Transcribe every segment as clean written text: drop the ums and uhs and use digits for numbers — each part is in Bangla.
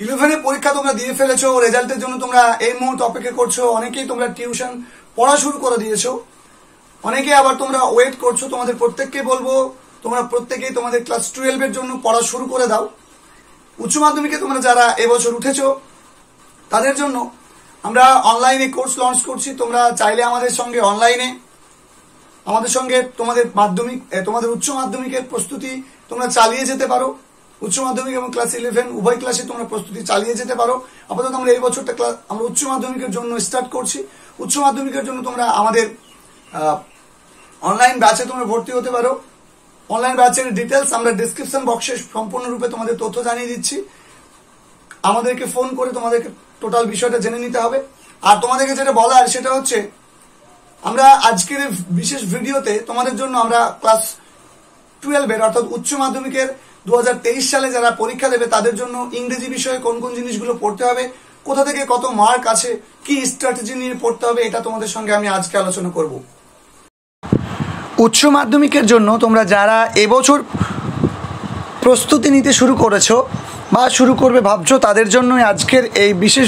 ইলেভেনের পরীক্ষা তোমরা দিয়ে ফেলেছো, রেজাল্টের জন্য তোমরা এই মুহূর্তে অপেক্ষা করছো। অনেকেই তোমরা টিউশন পড়া শুরু করে দিয়েছো, অনেকে আবার তোমরা ওয়েট করছো। তোমাদের প্রত্যেককে বলবো তোমরা প্রত্যেকেই তোমাদের ক্লাস 12 এর জন্য পড়া শুরু করে দাও। উচ্চ মাধ্যমিকে তোমরা যারা এবছর উঠেছো তাদের জন্য আমরা অনলাইনে কোর্স লঞ্চ করছি। তোমরা চাইলে আমাদের সঙ্গে অনলাইনে আমাদের সঙ্গে তোমাদের উচ্চ মাধ্যমিকের প্রস্তুতি তোমরা চালিয়ে যেতে পারো। উচ্চ মাধ্যমিক এবং ক্লাস 11 উভয় ক্লাসে তোমরা প্রস্তুতি চালিয়ে যেতে পারো। আপাতত আমরা এই বছরটা আমরা উচ্চ মাধ্যমিকের জন্য স্টার্ট করছি। উচ্চ মাধ্যমিকের জন্য তোমরা আমাদের অনলাইন ব্যাচে তোমরা ভর্তি হতে পারো। অনলাইন ব্যাচের ডিটেলস আমরা ডিসক্রিপশন বক্সে সম্পূর্ণরূপে তোমাদের তথ্য জানিয়ে দিচ্ছি। আমাদেরকে ফোন করে তোমাদেরকে টোটাল বিষয়টা জেনে নিতে হবে। আর তোমাদেরকে যেটা বলার সেটা হচ্ছে, আমরা আজকের বিশেষ ভিডিওতে তোমাদের জন্য আমরা ক্লাস 12 এর অর্থাৎ উচ্চ মাধ্যমিকের 2023 সালে যারা পরীক্ষা দেবে তাদের জন্য ইংরেজি বিষয়ে কোন কোন জিনিসগুলো পড়তে হবে, কোথা থেকে কত মার্ক আছে, কি স্ট্র্যাটেজি নিয়ে পড়তে হবে, এটা তোমাদের সঙ্গে আমি আজকে আলোচনা করব। উচ্চ মাধ্যমিকের জন্য তোমরা যারা এবছর প্রস্তুতি নিতে শুরু করেছো বা শুরু করবে ভাবছো তাদের জন্য আজকের এই বিশেষ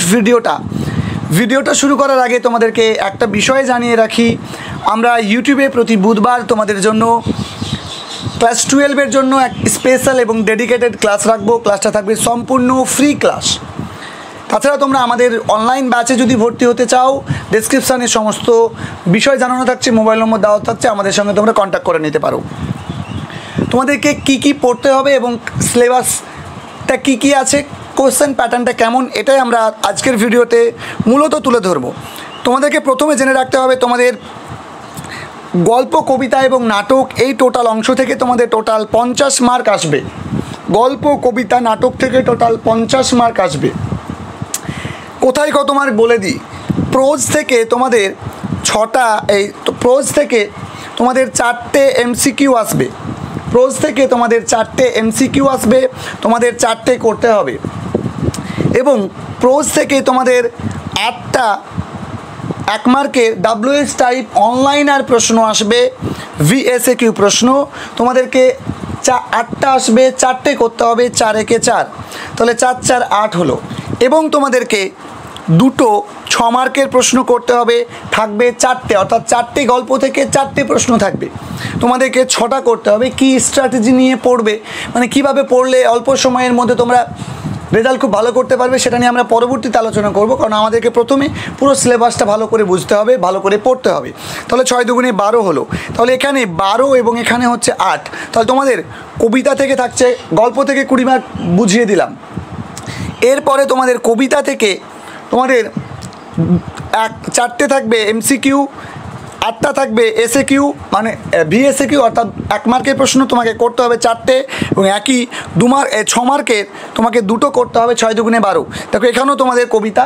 ভিডিওটা শুরু করার আগে তোমাদেরকে একটা বিষয় জানিয়ে রাখি। আমরা ইউটিউবে প্রতি বুধবার তোমাদের জন্য ক্লাস 12 এর জন্য এক স্পেশাল এবং ডেডিকেটেড ক্লাস রাখবো। ক্লাসটা থাকবে সম্পূর্ণ ফ্রি ক্লাস। তাছাড়া তোমরা আমাদের অনলাইন ব্যাচে যদি ভর্তি হতে চাও, ডেসক্রিপশানে সমস্ত বিষয় জানানো থাকছে, মোবাইল নম্বর দেওয়া থাকছে, আমাদের সঙ্গে তোমরা কন্ট্যাক্ট করে নিতে পারো। তোমাদেরকে কি পড়তে হবে এবং সিলেবাসটা কি আছে, কোশ্চেন প্যাটার্নটা কেমন, এটাই আমরা আজকের ভিডিওতে মূলত তুলে ধরবো। তোমাদেরকে প্রথমে জেনে রাখতে হবে তোমাদের গল্প, কবিতা এবং নাটক এই টোটাল অংশ থেকে তোমাদের টোটাল 50 মার্ক আসবে। গল্প, কবিতা, নাটক থেকে টোটাল 50 মার্ক আসবে। কোথায় কত মার্ক বলে দিই। প্রোজ থেকে তোমাদের 4টে এমসিকিউ আসবে। প্রোজ থেকে তোমাদের 4টে এমসিকিউ আসবে, তোমাদের 4টে করতে হবে। এবং প্রোজ থেকে তোমাদের 8টা 1 মার্কের WS টাইপ অনলাইন আর প্রশ্ন আসবে, VSAQ প্রশ্ন তোমাদেরকে 8টা আসবে, 4টে করতে হবে, 4 একে 4, তাহলে 4 4 8 হলো। এবং তোমাদেরকে 2টো 6 মার্কের প্রশ্ন করতে হবে, থাকবে 4টে, অর্থাৎ 4টে গল্প থেকে 4টে প্রশ্ন থাকবে। তোমাদেরকে 6টা করতে হবে। কি স্ট্র্যাটেজি নিয়ে পড়বে, মানে কিভাবে পড়লে অল্প সময়ের মধ্যে তোমরা রেজাল্ট খুব ভালো করতে পারবে, সেটা নিয়ে আমরা পরবর্তীতে আলোচনা করব। কারণ আমাদেরকে প্রথমে পুরো সিলেবাসটা ভালো করে বুঝতে হবে, ভালো করে পড়তে হবে। তাহলে 6 দুগুণে 12 হলো। তাহলে এখানে 12 এবং এখানে হচ্ছে 8। তাহলে তোমাদের কবিতা থেকে থাকছে, গল্প থেকে 20 মার্ক বুঝিয়ে দিলাম। এরপরে তোমাদের কবিতা থেকে তোমাদের 4টে থাকবে এমসিকিউ, 8টা থাকবে এসএকিউ মানে VSAQ অর্থাৎ 1 মার্কের প্রশ্ন তোমাকে করতে হবে 4টে, এবং একই 6 মার্কের তোমাকে 2টো করতে হবে। 6 দুগুণে 12। দেখো এখানেও তোমাদের কবিতা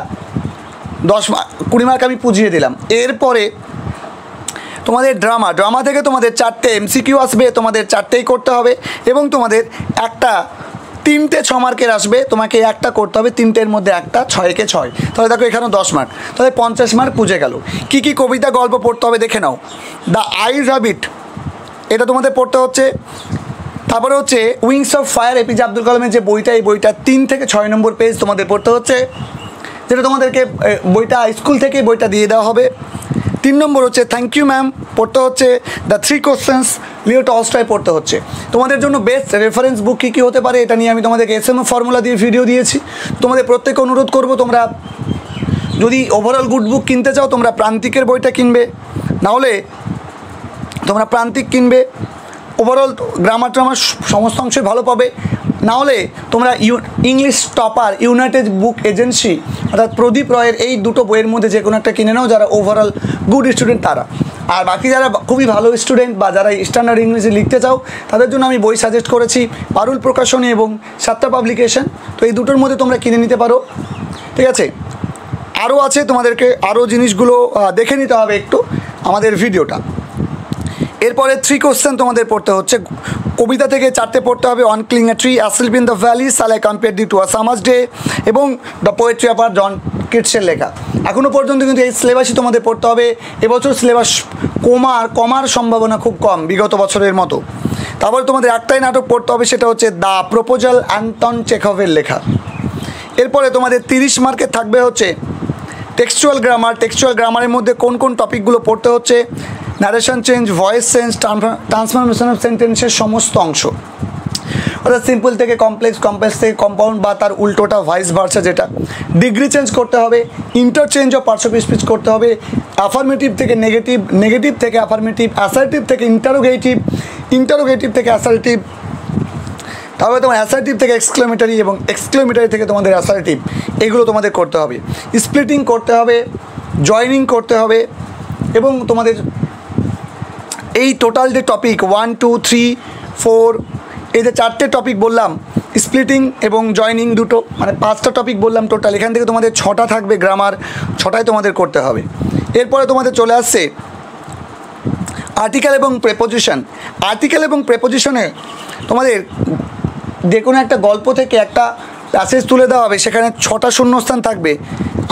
20 মার্ক আমি বুঝিয়ে দিলাম। এরপরে তোমাদের ড্রামা থেকে তোমাদের 4টে এমসিকিউ আসবে, তোমাদের 4টেই করতে হবে। এবং তোমাদের 3টে 6 মার্কের আসবে, তোমাকে 1টা করতে হবে, 3টের মধ্যে 1টা, 6 একে 6। তাহলে দেখো এখানেও 10 মার্ক, তাহলে 50 মার্ক বুঝে গেল। কি কবিতা গল্প পড়তে হবে দেখে নাও। দ্য আইজ হ্যাবিট এটা তোমাদের পড়তে হচ্ছে। তারপরে হচ্ছে wings of fire, APJ Abdul কালামের যে বইটা, এই বইটা 3 থেকে 6 নম্বর পেজ তোমাদের পড়তে হচ্ছে, যেটা তোমাদেরকে বইটা স্কুল থেকে বইটা দিয়ে দেওয়া হবে। 3 নম্বর হচ্ছে থ্যাংক ইউ ম্যাম পড়তে হচ্ছে। দ্য 3 কোশ্চেন্স লিও টলস্টয় পড়তে হচ্ছে। তোমাদের জন্য বেস্ট রেফারেন্স বুক কী হতে পারে এটা নিয়ে আমি তোমাদেরকে SMO ফর্মুলা দিয়ে ভিডিও দিয়েছি। তোমাদের প্রত্যেককে অনুরোধ করব, তোমরা যদি ওভারঅল গুড বুক কিনতে চাও তোমরা প্রান্তিকের বইটা কিনবে, নাহলে তোমরা প্রান্তিক কিনবে। ওভারঅল গ্রামার সমস্ত অংশই ভালো পাবে। নাহলে তোমরা ইংলিশ টপার ইউনাইটেড বুক এজেন্সি অর্থাৎ প্রদীপ রয়ের এই 2টো বইয়ের মধ্যে যে কোনো একটা কিনে নাও, যারা ওভারঅল গুড স্টুডেন্ট তারা। আর বাকি যারা খুবই ভালো স্টুডেন্ট বা যারা স্ট্যান্ডার্ড ইংলিশে লিখতে চাও তাদের জন্য আমি বই সাজেস্ট করেছি, পারুল প্রকাশনী এবং সাতটা পাবলিকেশন। তো এই 2টোর মধ্যে তোমরা কিনে নিতে পারো, ঠিক আছে। আরও আছে, তোমাদেরকে আরও জিনিসগুলো দেখে নিতে হবে একটু আমাদের ভিডিওটা। এরপরে 3 কোশ্চেন তোমাদের পড়তে হচ্ছে। কবিতা থেকে 4টে পড়তে হবে। On cling a tree, asleep in the valley, shall I compare thee to a summer's day এবং দ্য পোয়েট্রি অফ জন কিটসের লেখা। এখনও পর্যন্ত কিন্তু এই সিলেবাসই তোমাদের পড়তে হবে। এবছর সিলেবাস কমার সম্ভাবনা খুব কম বিগত বছরের মতো। তারপরে তোমাদের একটাই নাটক পড়তে হবে, সেটা হচ্ছে দ্য প্রপোজাল, অ্যান্টন চেখভের লেখা। এরপরে তোমাদের 30 মার্কের থাকবে হচ্ছে টেক্সচুয়াল গ্রামার। টেক্সচুয়াল গ্রামারের মধ্যে কোন কোন টপিকগুলো পড়তে হচ্ছে, narration change, voice change, transformation of সেন্টেন্সের সমস্ত অংশ, অর্থাৎ সিম্পল থেকে কমপ্লেক্স, কমপ্লেক্স থেকে কম্পাউন্ড বা তার উল্টোটা ভাইস ভার্সা যেটা, ডিগ্রি চেঞ্জ করতে হবে, interchange of parts of speech করতে হবে, অ্যাফার্মেটিভ থেকে নেগেটিভ, নেগেটিভ থেকে অ্যাফার্মেটিভ, অ্যাসার্টিভ থেকে ইন্টারোগেটিভ, ইন্টারোগেটিভ থেকে অ্যাসার্টিভ, তারপরে তোমার অ্যাসার্টিভ থেকে এক্সক্লেমেটারি এবং এক্সক্লেমেটারি থেকে তোমাদের অ্যাসার্টিভ, এগুলো তোমাদের করতে হবে। স্প্লিটিং করতে হবে, জয়নিং করতে হবে এবং তোমাদের এই টোটাল যে টপিক 1 2 3 4 এই যে 4টে টপিক বললাম, স্প্লিটিং এবং জয়নিং দুটো, মানে 5টা টপিক বললাম টোটাল, এখান থেকে তোমাদের 6টা থাকবে গ্রামার, 6টাই তোমাদের করতে হবে। এরপরে তোমাদের চলে আসছে আর্টিকেল এবং প্রেপোজিশন। আর্টিকেল এবং প্রেপোজিশনে তোমাদের যে কোনো একটা গল্প থেকে একটা প্যাসেজ তুলে দেওয়া হবে, সেখানে 6টা শূন্যস্থান থাকবে,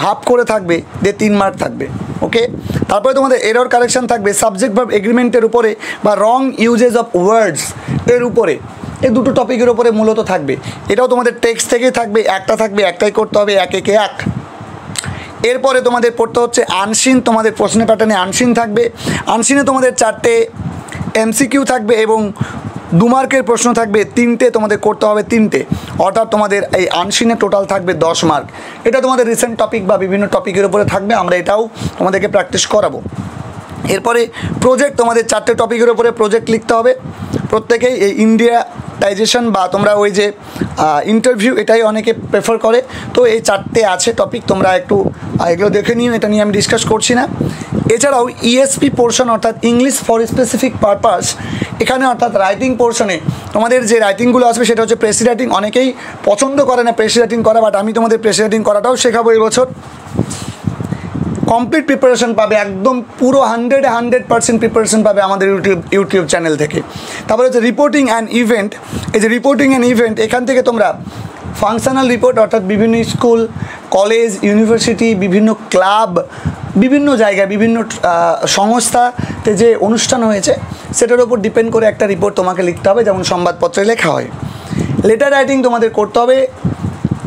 হাফ করে থাকবে, দিয়ে 3 মার্ক থাকবে। ওকে, তারপরে তোমাদের এরর কারেকশন থাকবে সাবজেক্ট ভার্ব এগ্রিমেন্টের উপরে বা রং ইউজেস অফ ওয়ার্ডস এর উপরে, এই দুটো টপিকের উপরে মূলত থাকবে। এটাও তোমাদের টেক্সট থেকেই থাকবে, একটা থাকবে, একটাই করতে হবে, 1 1 1। এরপরে তোমাদের পড়তে হচ্ছে আনসিন, তোমাদের প্রশ্নের প্যাটার্নে আনসিন থাকবে। আনসিনে তোমাদের 4টে এমসিকিউ থাকবে এবং 2 মার্কের প্রশ্ন থাকবে, 3টে তোমাদের করতে হবে, 3টে, অর্থাৎ তোমাদের এই আনসিনে টোটাল থাকবে 10 মার্ক। এটা তোমাদের রিসেন্ট টপিক বা বিভিন্ন টপিকের উপরে থাকবে, আমরা এটাও তোমাদেরকে প্র্যাকটিস করাবো। এরপরে প্রজেক্ট, তোমাদের 4টে টপিকের উপরে প্রজেক্ট লিখতে হবে প্রত্যেকেই। এই ইন্ডিয়াটাইজেশন বা তোমরা ওই যে ইন্টারভিউ, এটাই অনেকে প্রেফার করে, তো এই 4টে আছে টপিক, তোমরা একটু এগুলো দেখে নিও, এটা নিয়ে আমি ডিসকাস করছি না। এছাড়াও ইএসপি পোর্শন অর্থাৎ ইংলিশ ফর স্পেসিফিক পারপাস, এখানে অর্থাৎ রাইটিং পোর্শনে তোমাদের যে রাইটিংগুলো আসবে সেটা হচ্ছে প্রেসি রাইটিং। অনেকেই পছন্দ করে না প্রেসি রাইটিং করা, বাট আমি তোমাদের প্রেসি রাইটিং করাটাও শেখাবো এবছর। কমপ্লিট প্রিপারেশন পাবে, একদম পুরো 100% প্রিপারেশন পাবে আমাদের ইউটিউব চ্যানেল থেকে। তারপরে হচ্ছে রিপোর্টিং অ্যান্ড ইভেন্ট। এই যে রিপোর্টিং অ্যান্ড ইভেন্ট, এখান থেকে তোমরা ফাংশনাল রিপোর্ট অর্থাৎ বিভিন্ন স্কুল, কলেজ, ইউনিভার্সিটি, বিভিন্ন ক্লাব, বিভিন্ন জায়গায়, বিভিন্ন সংস্থাতে যে অনুষ্ঠান হয়েছে সেটার উপর ডিপেন্ড করে একটা রিপোর্ট তোমাকে লিখতে হবে, যেমন সংবাদপত্রে লেখা হয়। লেটার রাইটিং তোমাদের করতে হবে,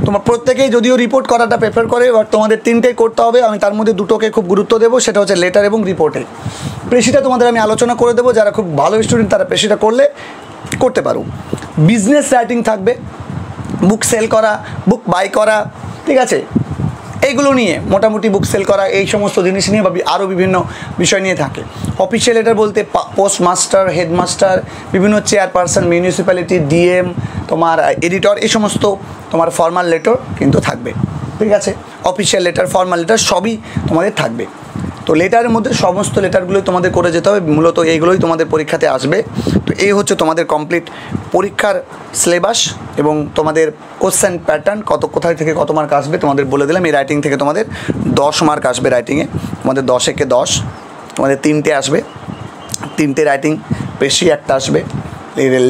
তোমার প্রত্যেকেই যদিও রিপোর্ট করাটা প্রেফার করে, বাট তোমাদের 3টেই করতে হবে। আমি তার মধ্যে 2টোকে খুব গুরুত্ব দেবো, সেটা হচ্ছে লেটার এবং রিপোর্টে। প্রেসিটা তোমাদের আমি আলোচনা করে দেবো, যারা খুব ভালো স্টুডেন্ট তারা প্রেসিটা করতে পারো। বিজনেস রাইটিং থাকবে, বুক সেল করা, বুক বাই করা, ঠিক আছে, এইগুলো নিয়ে মোটামুটি বুক সেল করা, এই সমস্ত জিনিস নিয়ে বা আরও বিভিন্ন বিষয় নিয়ে থাকে। অফিসিয়াল লেটার বলতে পোস্টমাস্টার, হেডমাস্টার, বিভিন্ন চেয়ারপারসন, মিউনিসিপ্যালিটি, ডিএম, তোমার এডিটর, এই সমস্ত তোমার ফর্মাল লেটার কিন্তু থাকবে, ঠিক আছে। অফিসিয়াল লেটার, ফর্মাল লেটার সবই তোমাদের থাকবে। তো লেটারের মধ্যে সমস্ত লেটারগুলোই তোমাদের করে যেতে হবে, মূলত এইগুলোই তোমাদের পরীক্ষাতে আসবে। তো এই হচ্ছে তোমাদের কমপ্লিট পরীক্ষার সিলেবাস এবং তোমাদের কোশ্চেন প্যাটার্ন, কোথায় থেকে কত মার্ক আসবে তোমাদের বলে দিলাম। এই রাইটিং থেকে তোমাদের 10 মার্ক আসবে, রাইটিংয়ে তোমাদের 10 একে 10, তোমাদের 3টে আসবে, 3টে রাইটিং, বেশি একটা আসবে,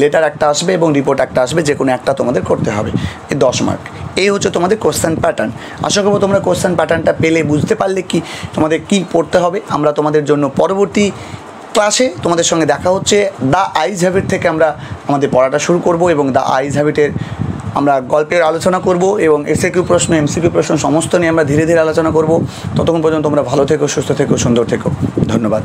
লেটার একটা আসবে এবং রিপোর্ট একটা আসবে, যে কোনো একটা তোমাদের করতে হবে, এই 10 মার্ক। এই হচ্ছে তোমাদের কোশ্চেন প্যাটার্ন। আশা করবো তোমরা কোশ্চেন প্যাটার্নটা পেলে, বুঝতে পারলে কি তোমাদের কি পড়তে হবে। আমরা তোমাদের জন্য পরবর্তী ক্লাসে তোমাদের সঙ্গে দেখা হচ্ছে। দ্য আইজ হ্যাবিট থেকে আমরা আমাদের পড়াটা শুরু করব এবং দ্য আইজ হ্যাবিটের আমরা গল্পের আলোচনা করব এবং এসএকিউ প্রশ্ন, এমসিকিউ প্রশ্ন সমস্ত নিয়ে আমরা ধীরে ধীরে আলোচনা করব। ততক্ষণ পর্যন্ত তোমরা ভালো থেকো, সুস্থ থেকো, সুন্দর থেকো। ধন্যবাদ।